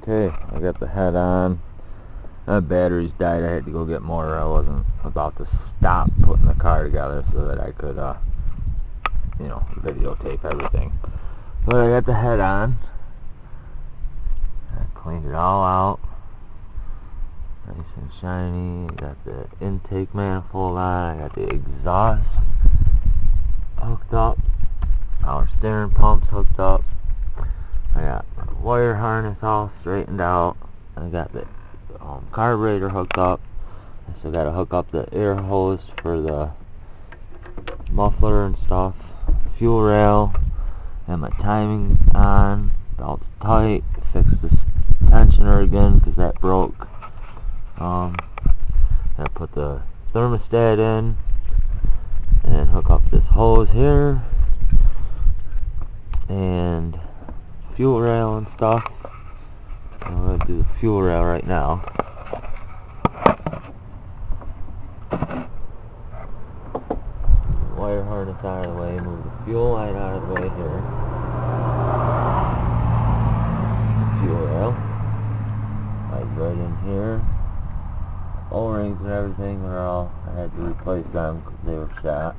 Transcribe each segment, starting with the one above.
Okay, I got the head on. My batteries died. I had to go get more. I wasn't about to stop putting the car together so that I could, videotape everything. But I got the head on. I cleaned it all out. Nice and shiny. Got the intake manifold on. I got the exhaust hooked up. Our steering pump's hooked up. I got the wire harness all straightened out. I got the carburetor hooked up. I still got to hook up the air hose for the muffler and stuff. Fuel rail. Got my timing on. Belt's tight. Fixed the tensioner again because that broke. I put the thermostat in and hook up this hose here and fuel rail and stuff. I'm going to do the fuel rail right now. Wire harness out of the way, move the fuel line out of the way here. Fuel rail. Right in here. O-rings and everything were all, I had to replace them because they were shot.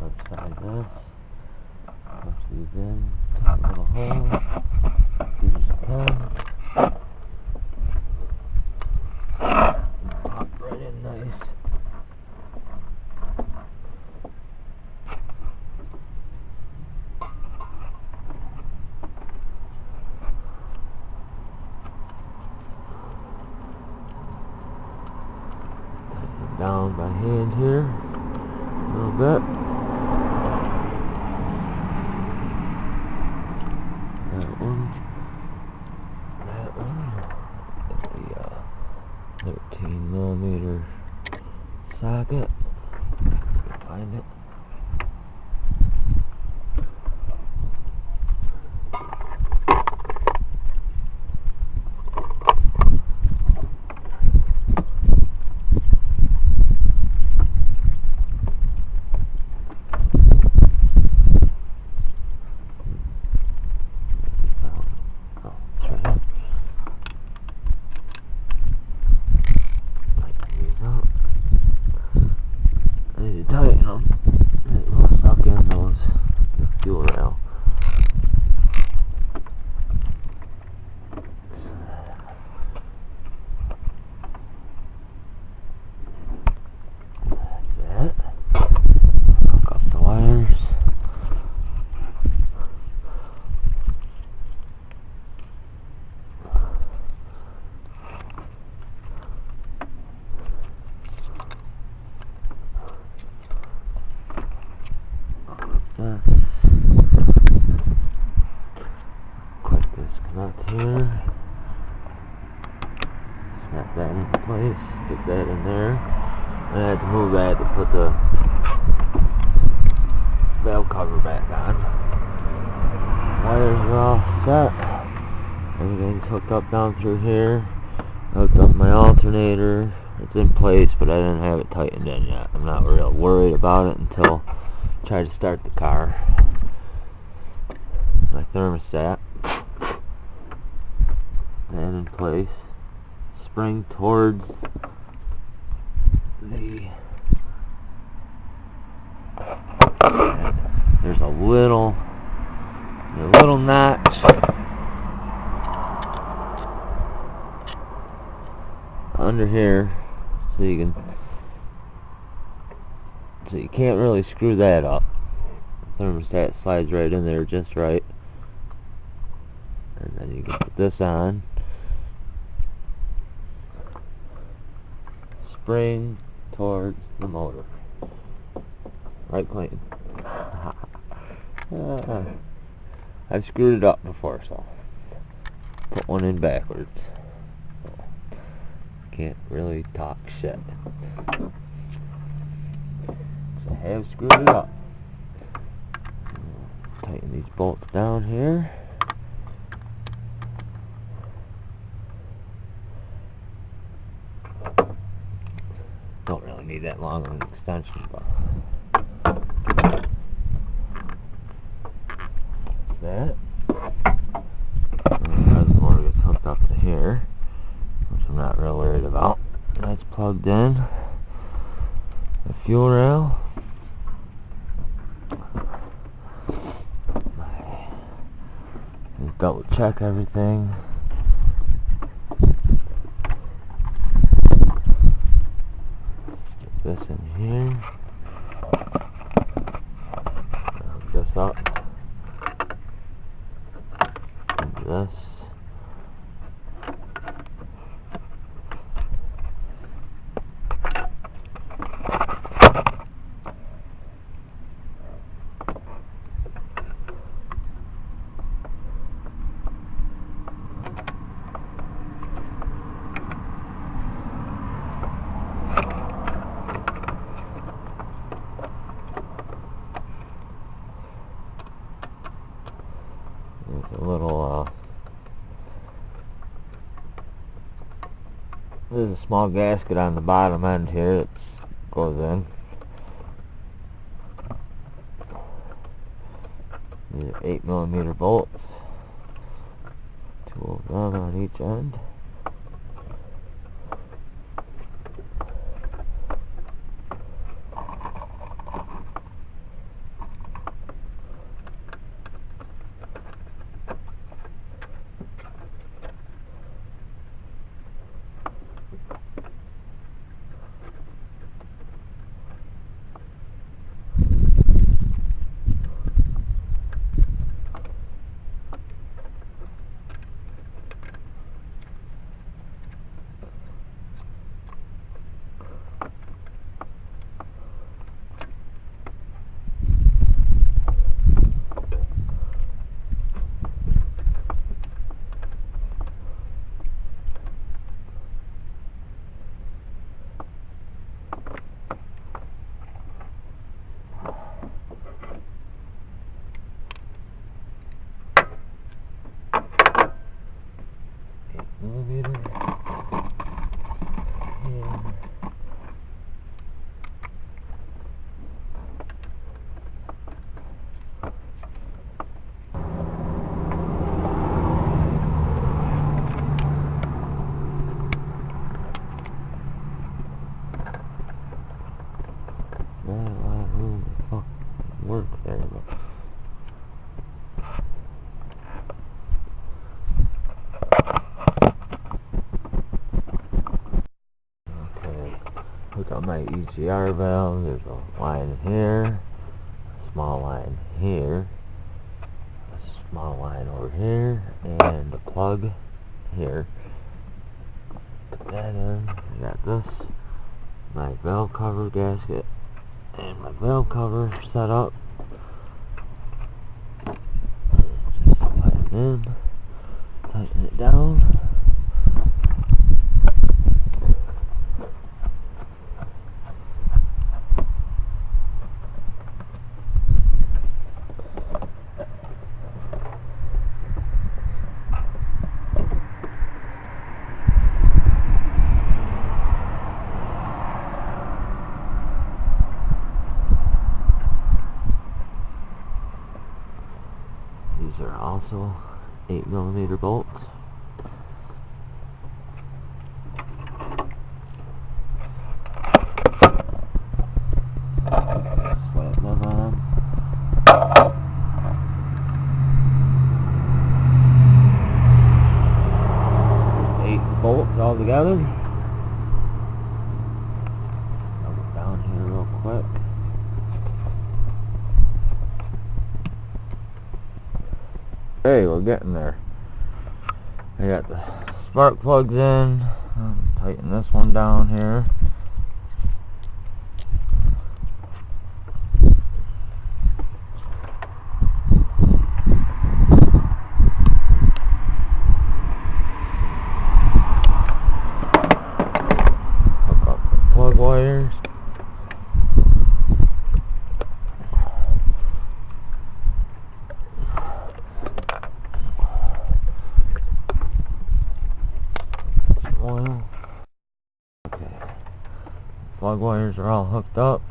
Upside this. Push these in, a little hole. Deep as you can. Pop right in nice. Tighten it down by hand here a little bit. That one. The 13mm socket. Find it. Tighten them. It will suck in the fuel rail. That's it. Hook up the wires. Quick disconnect here. Snap that into place. Stick that in there. I had to move that to put the valve cover back on. Wires are all set. Everything's hooked up down through here. I hooked up my alternator. It's in place, but I didn't have it tightened in yet. I'm not real worried about it until I try to start the car. My thermostat. That in place. Spring towards the... There's a little notch under here, so you can't really screw that up. The thermostat slides right in there just right, and then you can put this on. Spring towards the motor. Right, Clayton? I've screwed it up before, so put one in backwards. Can't really talk shit. So I have screwed it up. Tighten these bolts down here. Don't really need that long of an extension, but that's that. And the reservoir gets hooked up to here, which I'm not real worried about. That's plugged in. The fuel rail. Just double check everything. Stick this in here. Hook this up. And this. There's a little, there's a small gasket on the bottom end here that goes in. These are 8mm bolts. 2 of them on each end. Not a lot of room to fucking work there, but okay. Hook up my EGR valve. There's a line here, a small line here, a small line over here, and a plug here. Put that in. I got this, my valve cover gasket, and my valve cover set up. Just slide it in, tighten it down. These are also 8mm bolts. Slap them on. 8 bolts all together. Snug it down here real quick. Hey, we're getting there. I got the spark plugs in. Tighten this one down here. Hook up the plug wires. analog wires are all hooked up.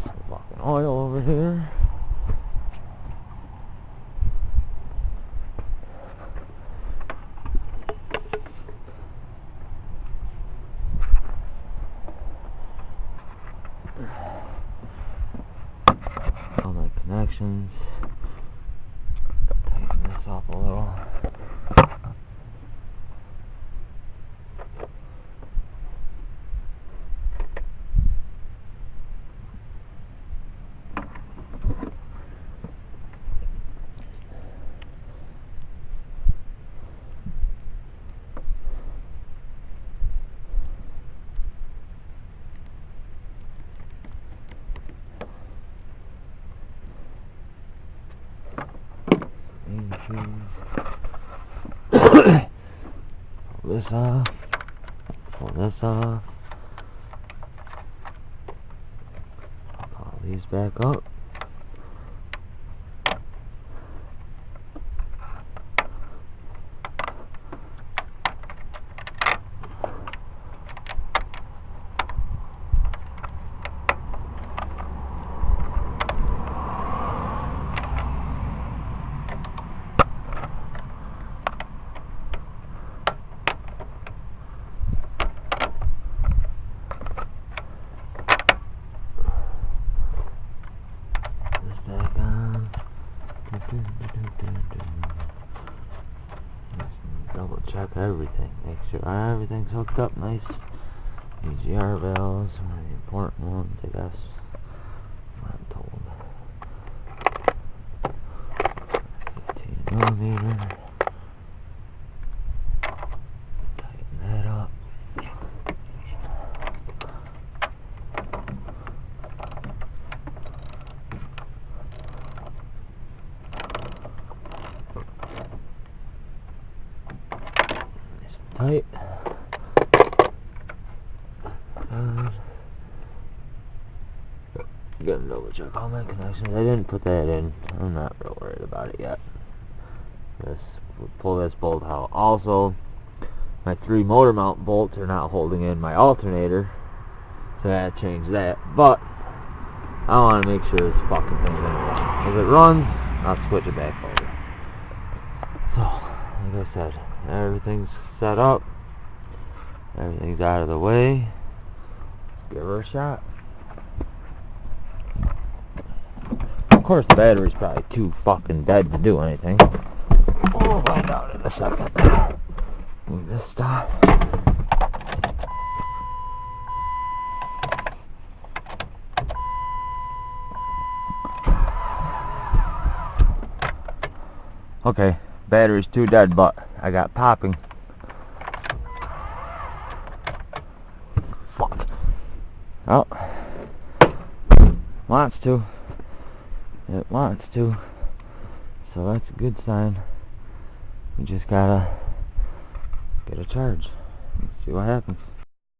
Some fucking oil over here. All my connections. Tighten this up a little. Pull this off. Pull this off. Pull these back up. Back on. Double check everything. Make sure everything's hooked up nice. EGR valves are the important ones, I guess. I'm told. 15mm. Tighten that up. Tight. Gonna double check all my connections. I didn't put that in. I'm not real worried about it yet. Just pull this bolt out. Also, my 3 motor mount bolts are not holding in my alternator, so I gotta change that. But I want to make sure this fucking thing's gonna run. If it runs, I'll switch it back over. So, like I said, everything's set up. Everything's out of the way. Let's give her a shot. Of course, the battery's probably too fucking dead to do anything. We'll find out in a second. Move this stuff. Okay, battery's too dead, but I got popping. Fuck. Oh. Wants to. It wants to. So that's a good sign. We just gotta get a charge. Let's see what happens.